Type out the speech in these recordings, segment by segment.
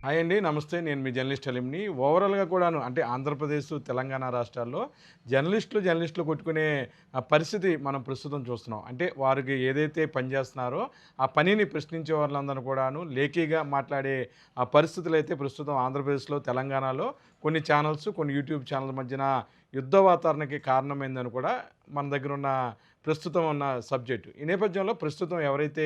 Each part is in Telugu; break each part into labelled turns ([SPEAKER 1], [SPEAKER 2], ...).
[SPEAKER 1] హాయ్ అండి. నమస్తే. నేను మీ జర్నలిస్ట్ హలీంని. ఓవరాల్‌గా కూడాను అంటే ఆంధ్రప్రదేశ్, తెలంగాణ రాష్ట్రాల్లో జర్నలిస్టులు కొట్టుకునే పరిస్థితి మనం ప్రస్తుతం చూస్తున్నాం. అంటే వారికి ఏదైతే పని చేస్తున్నారో, ఆ పనిని ప్రశ్నించే వాళ్ళందరూ కూడాను లేఖిగా మాట్లాడే ఆ పరిస్థితులైతే ప్రస్తుతం ఆంధ్రప్రదేశ్‌లో, తెలంగాణలో కొన్ని ఛానల్స్, కొన్ని యూట్యూబ్ ఛానల్ మధ్యన యుద్ధ వాతావరణానికి కారణమైందని కూడా మన దగ్గరున్న ప్రస్తుతం ఉన్న సబ్జెక్టు. ఈ నేపథ్యంలో ప్రస్తుతం ఎవరైతే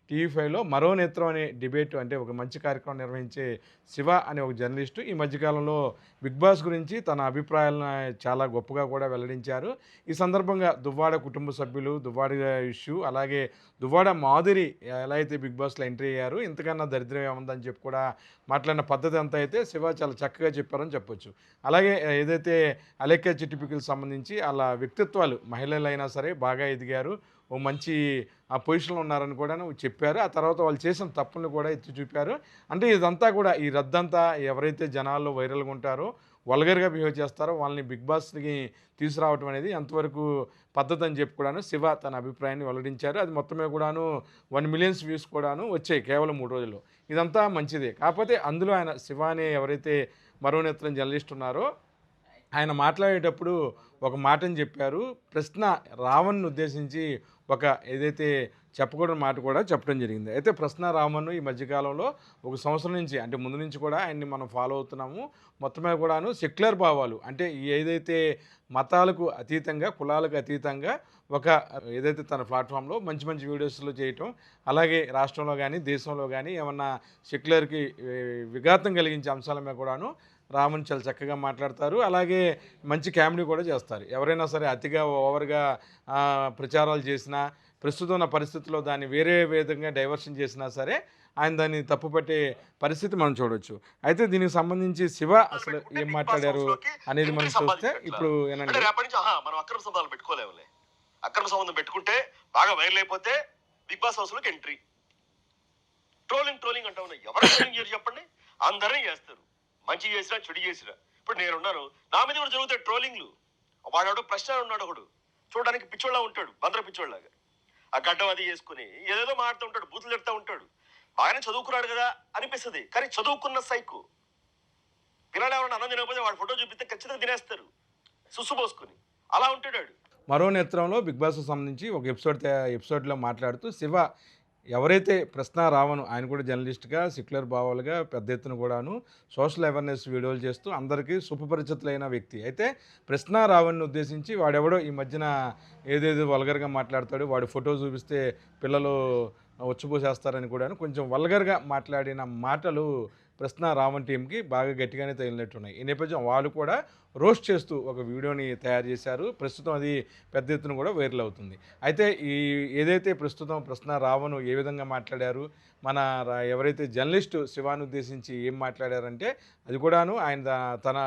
[SPEAKER 1] టీవీ5లో మరో నేత్రం అనే డిబేట్ అంటే ఒక మంచి కార్యక్రమం నిర్వహించే శివ అనే ఒక జర్నలిస్టు ఈ మధ్యకాలంలో బిగ్ బాస్ గురించి తన అభిప్రాయాలను చాలా గొప్పగా కూడా వెల్లడించారు. ఈ సందర్భంగా దువ్వాడ కుటుంబ సభ్యులు, దువ్వాడ ఇష్యూ, అలాగే దువ్వాడ మాధురి ఎలా అయితే బిగ్ బాస్‌లో ఎంట్రీ అయ్యారు, ఇంతకన్నా దరిద్రం ఏముందని చెప్పి కూడా మాట్లాడిన పద్ధతి అంతా అయితే శివ చాలా చక్కగా చెప్పారని చెప్పొచ్చు. అలాగే ఏదైతే అలెక్కా చిట్టి సంబంధించి ఆళ్ళ వ్యక్తిత్వాలు మహిళలైనా సరే బాగా ఎదిగారు. ఓ మంచి పొజిషన్‌లో ఉన్నారని కూడాను చెప్పారు. ఆ తర్వాత వాళ్ళు చేసిన తప్పులను కూడా ఎత్తి చూపారు. అంటే ఇదంతా కూడా ఈ రద్దంతా ఎవరైతే జనాల్లో వైరల్‌గా ఉంటారో, వల్గర్‌గా బిహేవ్ చేస్తారో వాళ్ళని బిగ్ బాస్‌కి తీసుకురావటం అనేది ఎంతవరకు పద్ధతని చెప్పి కూడాను శివ తన అభిప్రాయాన్ని వెల్లడించారు. అది మొత్తం మీద కూడాను 1,000,000 వ్యూస్ కూడాను వచ్చాయి కేవలం 3 రోజుల్లో. ఇదంతా మంచిదే. కాకపోతే అందులో ఆయన శివ అనే ఎవరైతే మరో నేత్రం జర్నలిస్ట్ ఉన్నారో ఆయన మాట్లాడేటప్పుడు ఒక మాటని చెప్పారు. ప్రశ్న రావణ్‌ని ఉద్దేశించి ఒక ఏదైతే చెప్పకూడని మాట కూడా చెప్పడం జరిగింది. అయితే ప్రశ్న రామన్ ఈ మధ్య కాలంలో ఒక సంవత్సరం నుంచి అంటే ముందు నుంచి కూడా ఆయన్ని మనం ఫాలో అవుతున్నాము. మొత్తం మీద కూడాను సెక్యులర్ భావాలు అంటే ఏదైతే మతాలకు అతీతంగా, కులాలకు అతీతంగా ఒక ఏదైతే తన ప్లాట్‌ఫామ్‌లో మంచి మంచి వీడియోస్‌లు చేయటం, అలాగే రాష్ట్రంలో గాని, దేశంలో గాని ఏమన్నా సెక్యులర్‌కి విఘాతం కలిగించే అంశాల మీద కూడాను రామన్ చాలా చక్కగా మాట్లాడతారు. అలాగే మంచి కామెడీ కూడా చేస్తారు. ఎవరైనా సరే అతిగా ఓవర్‌గా ప్రచారాలు చేసినా, ప్రస్తుతం ఉన్న పరిస్థితుల్లో దాన్ని వేరే విధంగా డైవర్షన్ చేసినా సరే, ఆయన దాన్ని తప్పుపట్టే పరిస్థితి మనం చూడొచ్చు. అయితే దీనికి సంబంధించి శివ అసలు
[SPEAKER 2] పెట్టుకుంటే
[SPEAKER 1] ఏం
[SPEAKER 2] బిగ్ బాస్
[SPEAKER 1] మాట్లాడారు
[SPEAKER 2] హౌస్‌లోకి
[SPEAKER 1] అనేది
[SPEAKER 2] ఎంట్రీ
[SPEAKER 1] మనం చూస్తే
[SPEAKER 2] సంపాదించినట్లా.
[SPEAKER 1] ఇప్పుడు
[SPEAKER 2] అంటే
[SPEAKER 1] వినండి.
[SPEAKER 2] రేపటి నుంచి మనం అక్రమ సంబంధాలు పెట్టుకోలేములే. అక్రమ సంబంధం పెట్టుకుంటే బాగా వైరల్ అయిపోతే బిగ్ బాస్ హౌస్‌లోకి ఎంట్రీ. ట్రోలింగ్ అంటా ఉన్నాయి. ఎవరు ట్రోలింగ్ చేయరు చెప్పండి? అందరిని చేస్తారు. మంచి చేసినా, చెడు చేసినా. ఇప్పుడు నేనున్నాను. నా మీద కూడా జరుగుతాయి ట్రోలింగ్‌లు. వాడెవడో ప్రశ్న ఉన్నాడు ఒకడు. చూడడానికి పిచ్చోళ్ళలా ఉంటాడు. బందర పిచ్చోళ్ళలాగా. ఆ గడ్డం అది చేసుకుని ఏదేదో మాడుతూ ఉంటాడు. బూతులు తిడతా ఉంటాడు. బాగానే చదువుకున్నాడు కదా అనిపిస్తది. కానీ చదువుకున్న సైకో. పిల్లలు ఎవరైనా అన్నం తినకపోతే వాడి ఫోటో చూపిస్తే ఖచ్చితంగా తినేస్తారు. సుస్సు పోసుకొని. అలా ఉంటాడు ఆడు.
[SPEAKER 1] మరో నేత్రంలో 'బిగ్ బాస్'కి సంబంధించి ఒక ఎపిసోడ్‌లో మాట్లాడుతూ శివ ఎవరైతే ప్రశ్న రావణ్ ఆయన కూడా జర్నలిస్ట్‌గా, సెక్యులర్ భావాలుగా పెద్ద ఎత్తున కూడాను సోషల్ అవేర్‌నెస్ వీడియోలు చేస్తూ అందరికీ సుపరిచితులైన వ్యక్తి. అయితే ప్రశ్న రావణ్‌ని ఉద్దేశించి వాడెవడో ఈ మధ్యన ఏదేదో వల్గర్‌గా మాట్లాడతాడు. వాడి ఫోటో చూపిస్తే పిల్లలు ఉచ్చబోసేస్తారని కూడాను కొంచెం వల్గర్‌గా మాట్లాడిన మాటలు ప్రశ్న రావణ్ టీమ్‌కి బాగా గట్టిగానే తగిలినట్టున్నాయి. ఈ నేపథ్యం వాళ్ళు కూడా రోస్ట్ చేస్తూ ఒక వీడియోని తయారు చేశారు. ప్రస్తుతం అది పెద్ద ఎత్తున కూడా వైరల్ అవుతుంది. అయితే ఏదైతే ప్రస్తుతం ప్రశ్న రావణ్ ఏ విధంగా మాట్లాడారు, మన ఎవరైతే జర్నలిస్టు శివాని ఉద్దేశించి ఏం మాట్లాడారంటే అది కూడాను ఆయన తన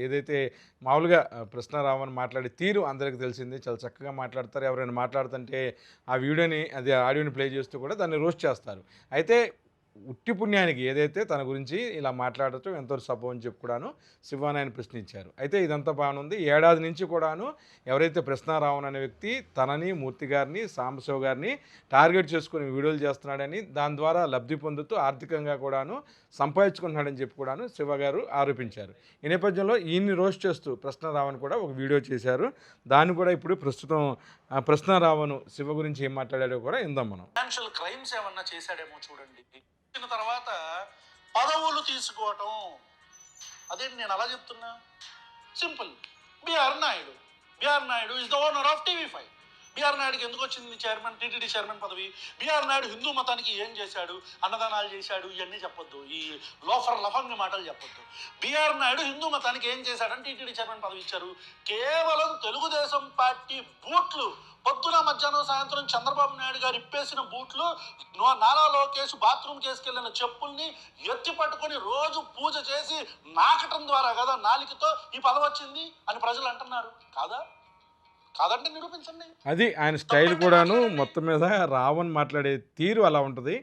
[SPEAKER 1] ఏదైతే మామూలుగా ప్రశ్న రావణ్ మాట్లాడే తీరు అందరికీ తెలిసిందే. చాలా చక్కగా మాట్లాడతారు. ఎవరైనా మాట్లాడుతుంటే ఆ వీడియోని అది ఆడియోని ప్లే చేస్తూ కూడా దాన్ని రోస్ట్ చేస్తారు. అయితే ఉట్టి పుణ్యానికి ఏదైతే తన గురించి ఇలా మాట్లాడటం ఎంతో సబబు అని చెప్పి కూడాను శివాని ఆయన ప్రశ్నించారు. అయితే ఇదంతా బాగానుంది. ఏడాది నుంచి కూడాను ఎవరైతే ప్రశ్నారావణ్ అనే వ్యక్తి తనని, మూర్తి గారిని, సాంబశివ గారిని టార్గెట్ చేసుకుని వీడియోలు చేస్తున్నాడని, దాని ద్వారా లబ్ధి పొందుతూ ఆర్థికంగా కూడాను సంపాదించుకుంటున్నాడని చెప్పి కూడాను శివ గారు ఆరోపించారు. ఈ నేపథ్యంలో ఈయన్ని రోస్ట్ చేస్తూ ప్రశ్నారావణ్ కూడా ఒక వీడియో చేశారు. దాన్ని కూడా ఇప్పుడు ప్రస్తుతం ప్రశ్నారావణ్ శివ గురించి ఏం మాట్లాడాడో కూడా ఇందాం మనం.
[SPEAKER 3] ఫైనాన్షియల్ క్రైమ్స్ ఏమన్నా చేశాడేమో చూడండి. వచ్చిన తర్వాత పదవులు తీసుకోవటం అదేంటి నేను అలా చెప్తున్నా? Simple. B R Naidu is the owner of TV five. B R నాయుడుకి ఎందుకు వచ్చింది చైర్మన్, టీటీడీ చైర్మన్ పదవి? బిఆర్ నాయుడు హిందూ మతానికి ఏం చేశాడు, అన్నదానాలు చేశాడు, ఇవన్నీ చెప్పొద్దు. ఈ లఫంగ మాటలు చెప్పొద్దు. బిఆర్ నాయుడు హిందూ మతానికి ఏం చేశాడని టీటీడీ చైర్మన్ పదవి ఇచ్చారు? కేవలం తెలుగుదేశం పార్టీ బూట్లు, పొద్దున మధ్యాహ్నం సాయంత్రం చంద్రబాబు నాయుడు గారు ఇప్పేసిన బూట్లు, నారా లోకేష్ బాత్రూమ్ కేసుకెళ్ళిన చెప్పుల్ని ఎత్తి పట్టుకొని రోజు పూజ చేసి నాకటం ద్వారా కదా నాలికతో ఈ పదవి వచ్చింది అని ప్రజలు అంటున్నారు. కాదంటే నిరూపించండి.
[SPEAKER 1] అది ఆయన స్టైల్ కూడాను మొత్తం మీద రావణ్ మాట్లాడే తీరు అలా ఉంటుంది.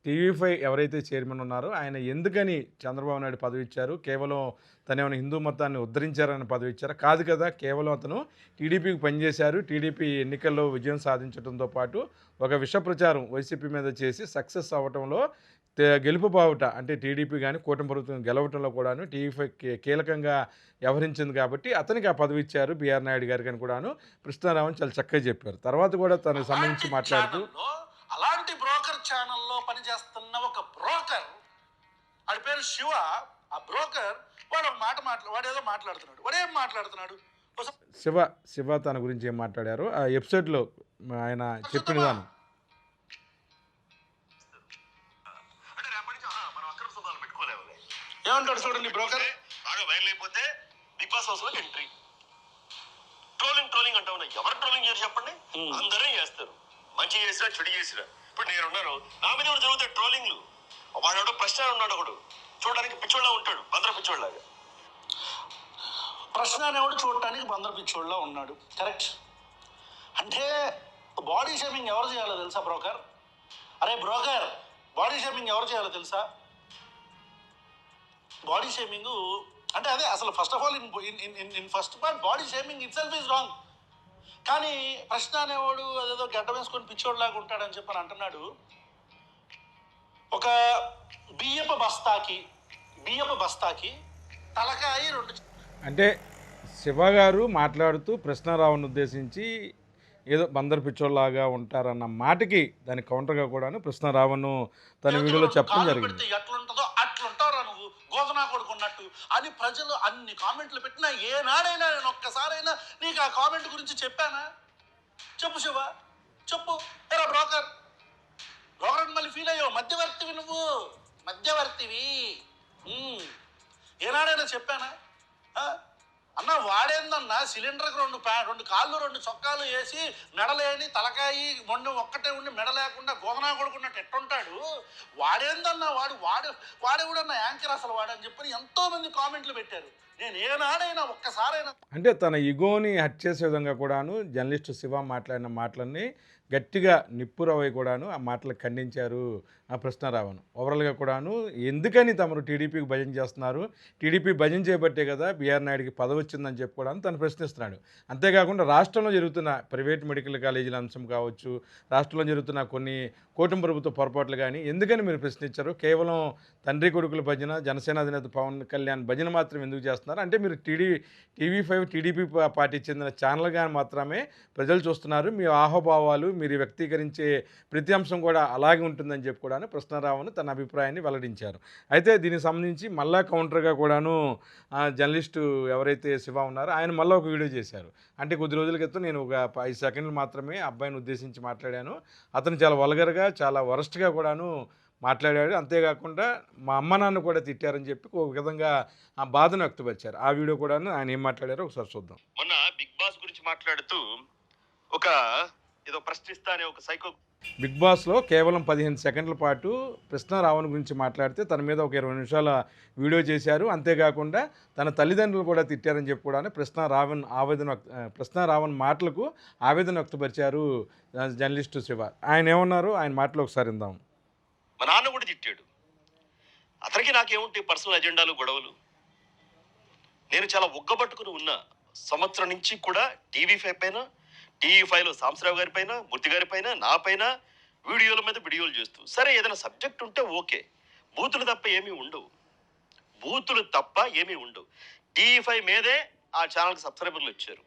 [SPEAKER 1] టీవీ5 ఎవరైతే చైర్మన్ ఉన్నారో ఆయన ఎందుకని చంద్రబాబు నాయుడు పదవి ఇచ్చారు? కేవలం తనేమైనా హిందూ మతాన్ని ఉద్ధరించారని పదవి ఇచ్చారా? కాదు కదా! కేవలం అతను టీడీపీకి పనిచేశారు. టీడీపీ ఎన్నికల్లో విజయం సాధించడంతో పాటు ఒక విష ప్రచారం వైసీపీ మీద చేసి సక్సెస్ అవ్వటంలో గెలుపు బావుట అంటే టీడీపీ గాని, కూటమి ప్రభుత్వం గెలవటంలో కూడాను టీవీ5 కీలకంగా వ్యవహరించింది కాబట్టి అతనికి ఆ పదవి ఇచ్చారు బీఆర్ నాయుడు గారికని కూడాను కృష్ణారావు చాలా చక్కగా చెప్పారు. తర్వాత కూడా తనకు సంబంధించి మాట్లాడుతూ
[SPEAKER 3] అలాంటి బ్రోకర్ ఛానల్లో పనిచేస్తున్న ఒక బ్రోకర్, వాడి పేరు శివ. ఆ బ్రోకర్ వాడు ఒక వాడు ఏదో మాట్లాడుతున్నాడు. వాడు ఏం మాట్లాడుతున్నాడు?
[SPEAKER 1] శివ తన గురించి ఏం మాట్లాడారు ఆ ఎపిసోడ్లో ఆయన చెప్పిన విధానం.
[SPEAKER 3] ఏమంటాడు చూడండి బ్రోకర్.
[SPEAKER 2] బాగా వైరల్ అయిపోతే బిగ్ బాస్ హౌస్ లో ఎంట్రీ. ట్రోలింగ్ అంటా ఉన్నాయి. ఎవరు ట్రోలింగ్ చేయరు చెప్పండి? అందరూ చేస్తారు. మంచి చేసినా చెడు చేసినా. ఇప్పుడు నేనున్నాను, నా మీద కూడా జరుగుతాయి ట్రోలింగ్లు. వాడు ప్రశ్న ఉన్నాడు, ఒకడు చూడడానికి పిచ్చోళ్ళ ఉంటాడు, బందర పిచ్చోళ్ళలాగా.
[SPEAKER 3] ప్రశ్న అనేవాడు చూడటానికి బందర పిచ్చోళ్ళ ఉన్నాడు. కరెక్ట్. అంటే బాడీ షేమింగ్ ఎవరు చేయాలో తెలుసా బ్రోకర్? అరే బ్రోకర్, బాడీ షేమింగ్ ఎవరు చేయాలో తెలుసా? బాడీ షేమింగ్ అంటే అదే అసలు first of all in first part body shaming it self is wrong. కానీ ప్రశ్న అనేవాడు అదేదో గడ్డ వేసుకొని పిచ్చోడ్లాగా ఉంటాడని చెప్పని అంటున్నాడు. ఒక బియ్యపు బస్తాకి తలకాయ 2
[SPEAKER 1] అంటే శివ గారు మాట్లాడుతూ కృష్ణారావును ఉద్దేశించి ఏదో బందరు పిచ్చోళ్ళలాగా ఉంటారన్న మాటకి దాని కౌంటర్గా కూడాను కృష్ణారావును తన వీడియోలో చెప్పడం జరిగింది.
[SPEAKER 3] ఎట్లుంటుందో అట్లుంటారా నువ్వు గోధనా కొడుకున్నట్టు అని ప్రజలు అన్ని కామెంట్లు పెట్టినా ఏనాడైనా నేను ఒక్కసారైనా నీకు ఆ కామెంట్ గురించి చెప్పానా? చెప్పు శివ, చెప్పు. ఎరా బ్రోకర్ అని మళ్ళీ ఫీల్ అయ్యావు. మధ్యవర్తివి నువ్వు, మధ్యవర్తివి. ఏనాడైనా చెప్పానా? అన్న వాడేందన్నా సిలిండర్కి 2 కాళ్ళు 2 చొక్కాలు వేసి మెడలేని తలకాయి మొండు ఒక్కటే ఉండి మెడ లేకుండా గోధనా కొడుకున్నట్టు ఎట్టుంటాడు వాడేందన్నా? వాడే కూడా యాంకర్ అసలు వాడని చెప్పని ఎంతో మంది కామెంట్లు పెట్టారు. నేను ఏనాడైనా ఒక్కసారైనా
[SPEAKER 1] అంటే తన ఇగోని హట్ చేసే విధంగా కూడాను జర్నలిస్టు శివ మాట్లాడిన మాటలన్నీ గట్టిగా నిప్పురవై కూడాను ఆ మాటలు ఖండించారు ఆ కృష్ణారావును. ఓవరాల్గా కూడాను ఎందుకని తమరు టీడీపీకి భజన చేస్తున్నారు, టీడీపీ భజన చేయబట్టే కదా బీఆర్ నాయుడికి పదవి వచ్చిందని చెప్పుకోవడానికి తను ప్రశ్నిస్తున్నాడు. అంతేకాకుండా రాష్ట్రంలో జరుగుతున్న ప్రైవేట్ మెడికల్ కాలేజీల అంశం కావచ్చు, రాష్ట్రంలో జరుగుతున్న కొన్ని కూటమి ప్రభుత్వ పొరపాట్లు కానీ ఎందుకని మీరు ప్రశ్నించారు? కేవలం తండ్రి కొడుకుల భజన, జనసేన అధినేత పవన్ కళ్యాణ్ భజన మాత్రం ఎందుకు చేస్తున్నారు? అంటే మీరు టీవీ5 టీడీపీ పార్టీకి చెందిన ఛానల్గా మాత్రమే ప్రజలు చూస్తున్నారు, మీ ఆహోభావాలు మీరు వ్యక్తీకరించే ప్రతి అంశం కూడా అలాగే ఉంటుందని చెప్పి కూడాను కృష్ణారావును తన అభిప్రాయాన్ని వెల్లడించారు. అయితే దీనికి సంబంధించి మళ్ళా కౌంటర్గా కూడాను జర్నలిస్టు ఎవరైతే శివ ఉన్నారో ఆయన మళ్ళీ ఒక వీడియో చేశారు. అంటే కొద్ది రోజుల క్రితం నేను ఒక 5 సెకండ్లు మాత్రమే అబ్బాయిని ఉద్దేశించి మాట్లాడాను, అతను చాలా వల్గర్గా చాలా వరస్ట్గా కూడాను మాట్లాడాడు, అంతేకాకుండా మా అమ్మ నాన్న కూడా తిట్టారని చెప్పి ఒక విధంగా ఆ బాధను వ్యక్తపరిచారు. ఆ వీడియో కూడా ఆయన ఏం మాట్లాడారో ఒకసారి చూద్దాం.
[SPEAKER 2] మొన్న బిగ్ బాస్ గురించి మాట్లాడుతూ ఒక ఏదో ప్రశ్నిస్తా అనే ఒక సైకో
[SPEAKER 1] బిగ్ బాస్లో కేవలం 15 సెకండ్ల పాటు కృష్ణారావుని గురించి మాట్లాడితే తన మీద ఒక 20 నిమిషాల వీడియో చేశారు. అంతేకాకుండా తన తల్లిదండ్రులు కూడా తిట్టారని చెప్పి కూడా కృష్ణారావణ్ మాటలకు ఆవేదన వ్యక్తపరిచారు జర్నలిస్టు శివ. ఆయన ఏమన్నారు ఆయన మాటలు ఒకసారి విందాం.
[SPEAKER 2] మా నాన్న కూడా తిట్టాడు. అతనికి నాకేముంటాయి పర్సనల్ అజెండాలు, గొడవలు. నేను చాలా ఒగ్గబట్టుకుని ఉన్నా సంవత్సరం నుంచి కూడా టీవీ5లో సాంబశివరావు గారి పైన, మూర్తి గారి పైన, నా పైన వీడియోల మీద వీడియోలు చేస్తూ సరే ఏదైనా సబ్జెక్ట్ ఉంటే ఓకే, బూతులు తప్ప ఏమీ ఉండవు. టీవీ5 మీదే ఆ ఛానల్కి సబ్స్క్రైబర్లు వచ్చారు.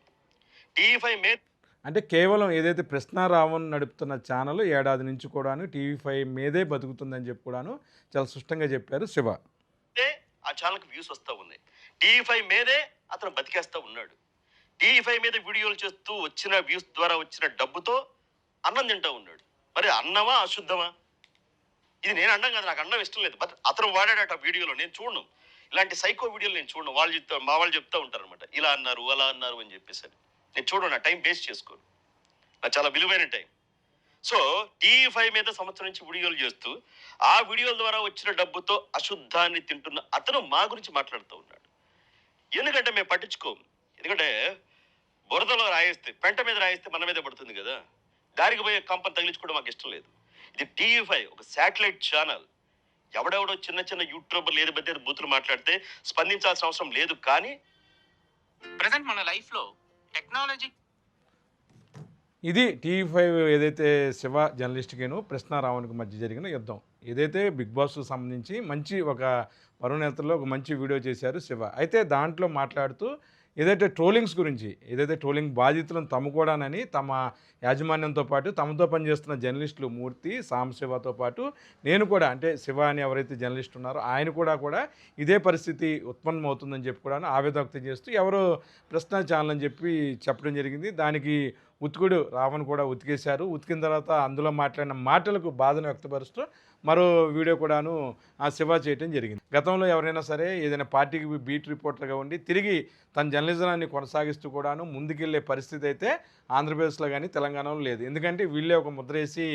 [SPEAKER 2] టీవీ5 మీద
[SPEAKER 1] అంటే కేవలం ఏదైతే కృష్ణారావణ్ నడుపుతున్న ఛానల్ ఏడాది నుంచి కూడాను టీవీ5 మీదే బతుకుతుందని చెప్పి కూడాను చాలా స్పష్టంగా చెప్పారు శివ.
[SPEAKER 2] ఆ ఛానల్కి వ్యూస్ వస్తూ ఉన్నాయి. టీవీ5 మీదే అతను బతికేస్తూ ఉన్నాడు. టీవీ5 మీద వీడియోలు చేస్తూ వచ్చిన వ్యూస్ ద్వారా వచ్చిన డబ్బుతో అన్నం తింటూ ఉన్నాడు. మరి అన్నమా అశుద్ధమా? ఇది నేను అన్నం కాదు, నాకు అన్నం ఇష్టం లేదు. బట్ అతను వాడాడట వీడియోలో, నేను చూడను ఇలాంటి సైకో వీడియోలు, నేను చూడను. మా వాళ్ళు చెప్తూ ఉంటారు అనమాట, ఇలా అన్నారు అలా అన్నారు అని చెప్పేసి. నేను చూడను, నా టైం వేస్ట్ చేసుకోను, నా చాలా విలువైన టైం. సో టీవీ5 మీద సంవత్సరం నుంచి వీడియోలు చేస్తూ ఆ వీడియోల ద్వారా వచ్చిన డబ్బుతో అశుద్ధాన్ని తింటున్న అతను మా గురించి మాట్లాడుతూ ఉన్నాడు. ఎందుకంటే మేము పట్టించుకోము. ఎందుకంటే బురదలో రాయేస్తే, పెంట మీద రాయేస్తే మన మీద పడుతుంది కదా. దారికి పోయే కంపను తగిలించుకోవడం మాకు ఇష్టం లేదు. ఇది టీవీ5 ఒక శాటిలైట్ ఛానల్. ఎవడెవడో చిన్న చిన్న యూట్యూబర్లు ఏది మధ్య బూతులు మాట్లాడితే స్పందించాల్సిన అవసరం లేదు. కానీ
[SPEAKER 4] ప్రెసెంట్ మన లైఫ్లో టెక్నాలజీ
[SPEAKER 1] ఇది టీవీ5 ఏదైతే శివ జర్నలిస్ట్కిను ప్రశ్న రావణ్కి మధ్య జరిగిన యుద్ధం. ఏదైతే బిగ్ బాస్కు సంబంధించి మంచి ఒక వరుణేతల్లో ఒక మంచి వీడియో చేశారు శివ. అయితే దాంట్లో మాట్లాడుతూ ఏదైతే ట్రోలింగ్స్ గురించి, ఏదైతే ట్రోలింగ్ బాధితులను తమ్ముకోవడానని తమ యాజమాన్యంతో పాటు తమతో పనిచేస్తున్న జర్నలిస్టులు మూర్తి, సాంబశివతో పాటు నేను కూడా, అంటే శివ అని ఎవరైతే జర్నలిస్ట్ ఉన్నారో ఆయన కూడా ఇదే పరిస్థితి ఉత్పన్నమవుతుందని చెప్పి కూడా ఆవేదన వ్యక్తం చేస్తూ ఎవరో ప్రశ్న ఛానల్ అని చెప్పి చెప్పడం జరిగింది. దానికి ఉతుకుడు రావణ్ కూడా ఉతికేశారు. ఉతికిన తర్వాత అందులో మాట్లాడిన మాటలకు బాధను వ్యక్తపరుస్తూ మరో వీడియో కూడాను ఆ శివ చేయటం జరిగింది. గతంలో ఎవరైనా సరే ఏదైనా పార్టీకి బీట్ రిపోర్టర్గా ఉండి తిరిగి తన జర్నలిజాన్ని కొనసాగిస్తూ కూడాను ముందుకెళ్లే పరిస్థితి అయితే ఆంధ్రప్రదేశ్లో కానీ తెలంగాణలో లేదు. ఎందుకంటే వీళ్ళే ఒక ముద్ర వేసి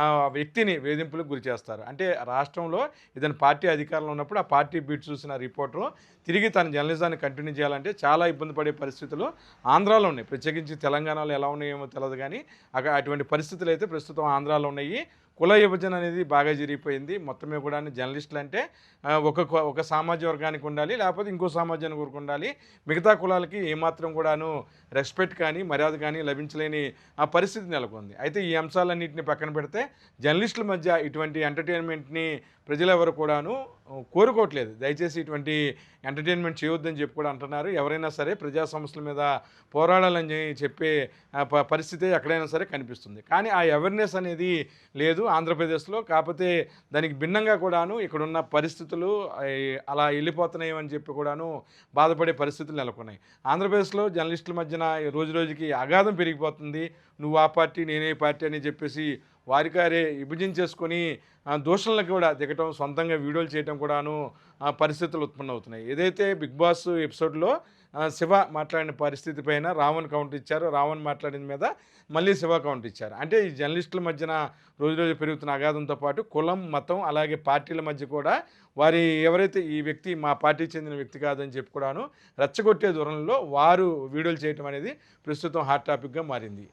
[SPEAKER 1] ఆ వ్యక్తిని వేధింపులకు గురి చేస్తారు. అంటే రాష్ట్రంలో ఏదైనా పార్టీ అధికారంలో ఉన్నప్పుడు ఆ పార్టీ బీట్ చూసిన రిపోర్టరు తిరిగి తన జర్నలిజాన్ని కంటిన్యూ చేయాలంటే చాలా ఇబ్బంది పడే పరిస్థితులు ఆంధ్రాలో ఉన్నాయి. ప్రత్యేకించి తెలంగాణలో ఎలా ఉన్నాయేమో తెలియదు కానీ అక్కడ అటువంటి పరిస్థితులు అయితే ప్రస్తుతం ఆంధ్రాలో ఉన్నాయి. కుల విభజన అనేది బాగా జరిగిపోయింది. మొత్తమే కూడా జర్నలిస్టులు అంటే ఒక సామాజిక వర్గానికి ఉండాలి, లేకపోతే ఇంకో సామాజిక వర్గం ఉండాలి. మిగతా కులాలకి ఏమాత్రం కూడాను రెస్పెక్ట్ కానీ మర్యాద కానీ లభించలేని ఆ పరిస్థితి నెలకొంది. అయితే ఈ అంశాలన్నింటినీ పక్కన పెడితే జర్నలిస్టుల మధ్య ఇటువంటి ఎంటర్టైన్మెంట్ని ప్రజలెవరు కూడాను కోరుకోవట్లేదు. దయచేసి ఇటువంటి ఎంటర్టైన్మెంట్ చేయొద్దని చెప్పి కూడా అంటున్నారు. ఎవరైనా సరే ప్రజా సమస్యల మీద పోరాడాలని చెప్పే పరిస్థితి ఎక్కడైనా సరే కనిపిస్తుంది. కానీ ఆ అవేర్నెస్ అనేది లేదు ఆంధ్రప్రదేశ్లో. కాకపోతే దానికి భిన్నంగా కూడాను ఇక్కడున్న పరిస్థితులు అలా వెళ్ళిపోతున్నాయని చెప్పి కూడాను బాధపడే పరిస్థితులు నెలకొన్నాయి. ఆంధ్రప్రదేశ్లో జర్నలిస్టుల మధ్యన రోజు రోజుకి అగాధం పెరిగిపోతుంది. నువ్వు ఆ పార్టీ నేనే పార్టీ అని చెప్పేసి వారికారే విభజించేసుకొని దూషణలకు కూడా దిగటం, సొంతంగా వీడియోలు చేయటం కూడాను పరిస్థితులు ఉత్పన్నమవుతున్నాయి. ఏదైతే బిగ్ బాస్ ఎపిసోడ్లో శివ మాట్లాడిన పరిస్థితి పైన రావణ్ కౌంటర్ ఇచ్చారు, రావణ్ మాట్లాడిన మీద మళ్ళీ శివ కౌంటర్ ఇచ్చారు. అంటే ఈ జర్నలిస్టుల మధ్యన రోజు పెరుగుతున్న అగాధంతో పాటు కులం, మతం, అలాగే పార్టీల మధ్య కూడా వారి ఎవరైతే ఈ వ్యక్తి మా పార్టీకి చెందిన వ్యక్తి కాదని చెప్పి కూడాను రెచ్చగొట్టే దూరంలో వారు వీడియోలు చేయటం అనేది ప్రస్తుతం హాట్ టాపిక్గా మారింది.